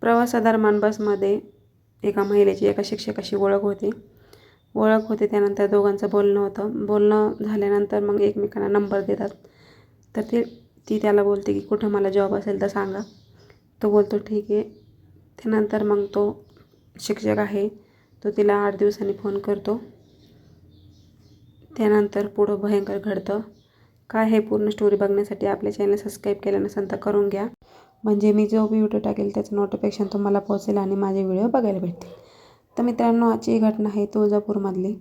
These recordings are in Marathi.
प्रवासादरम्यान बसमध्ये एका महिलेची एका शिक्षकाशी ओळख होते. त्यानंतर दोघांचं बोलणं होतं. बोलणं झाल्यानंतर मग एकमेकांना नंबर देतात. तर ती त्याला बोलते की कुठं मला जॉब असेल तर सांगा. तो बोलतो ठीक आहे. त्यानंतर मग तो शिक्षक आहे तो तिला 8 दिवसांनी फोन करतो. त्यानंतर पुढं भयंकर घडतं. काय हे पूर्ण स्टोरी बघण्यासाठी आपल्या चॅनल सबस्क्राईब केलं नसेल तर करून घ्या, म्हणजे मी जो व्हिडिओ टाकेल त्याचं नोटिफिकेशन तुम्हाला पोहोचेल आणि माझे व्हिडिओ बघायला भेटतील. तर मित्रांनो, आजची घटना आहे तुळजापूरमधली.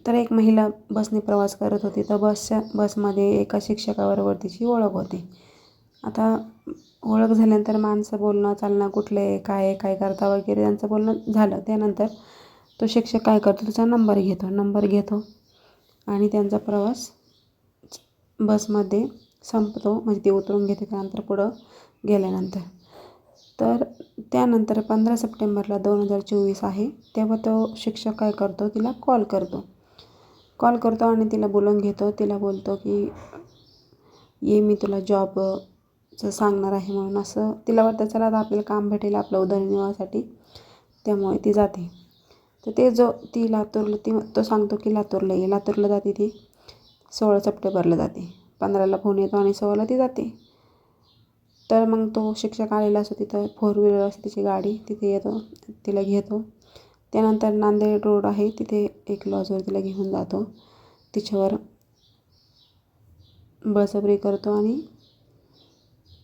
तर एक महिला बसने प्रवास करत होती. तर बसमध्ये एका शिक्षकाबरोबर तिची ओळख होती. आता ओळख झाल्यानंतर माणसं बोलणं चालणं कुठले काय करता वगैरे त्यांचं बोलणं झालं. त्यानंतर तो शिक्षक काय करतो, त्याचा नंबर घेतो आणि त्यांचा प्रवास बसमध्ये संपतो, म्हणजे ते उतरून घेते. त्यानंतर पुढं गेल्यानंतर तर त्यानंतर 15 सप्टेंबरला 2024 आहे. तेव्हा तो शिक्षक काय करतो, तिला कॉल करतो आणि तिला बोलवून घेतो. तिला बोलतो की ये मी तुला जॉबचं सांगणार आहे म्हणून. असं तिला वाटतं चला आता आपल्याला काम भेटेल आपलं उदरनिर्वाहासाठी, त्यामुळे ती जाते. तर तो सांगतो की लातूरला जाते. ती 16 सप्टेंबरला जाते. 15ला फोन येतो आणि 16ला ती जाते. तर मग तो शिक्षक आलेला असतो तिथं, 4 व्हीलर असते तिची गाडी, तिथे येतो, तिला घेतो. त्यानंतर नांदेड रोड आहे तिथे एक लॉजवर तिला घेऊन जातो. तिच्यावर बळजबरी करतो आणि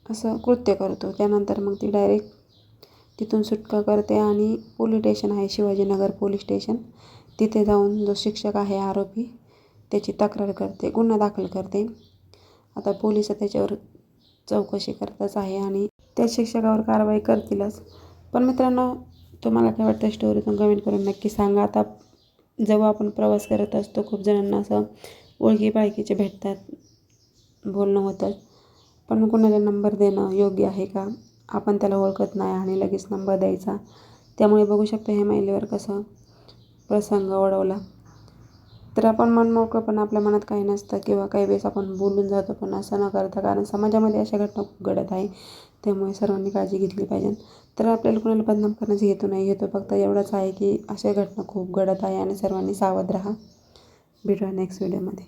असं कृत्य करतो. त्यानंतर मग ती डायरेक्ट तिथून सुटका करते आणि पोलीस स्टेशन आहे, शिवाजीनगर पोलीस स्टेशन, तिथे जाऊन जो शिक्षक आहे आरोपी त्याची तक्रार करते, गुन्हा दाखल करते. आता पोलिस त्याच्यावर चौकशी करतच आहे आणि त्या शिक्षकावर कारवाई करतीलच. पण मित्रांनो, तुम्हाला काय वाटतं स्टोरीतून कमेंट करून नक्की सांगा. आता जेव्हा आपण प्रवास करत असतो खूप जणांना असं ओळखी-पाळखीचे भेटतात, बोलणं होतं, पण मग कुणाला नंबर देणं योग्य आहे का? आपण त्याला ओळखत नाही आणि लगेच नंबर द्यायचा. त्यामुळे बघू शकता ह्या महिलेवर कसं प्रसंग ओढवला. तर आपण मनमोकळं, पण आपल्या मनात काही नसतं किंवा काही वेळेस आपण बोलून जातो, पण असं न करता, कारण समाजामध्ये अशा घटना खूप घडत आहे. त्यामुळे सर्वांनी काळजी घेतली पाहिजे. तर आपल्याला कुणाला बदनाम करण्याचा हेतू नाही. हेतू फक्त एवढाच आहे की अशा घटना खूप घडत आहे आणि सर्वांनी सावध राहा. भेटूया नेक्स्ट व्हिडिओमध्ये.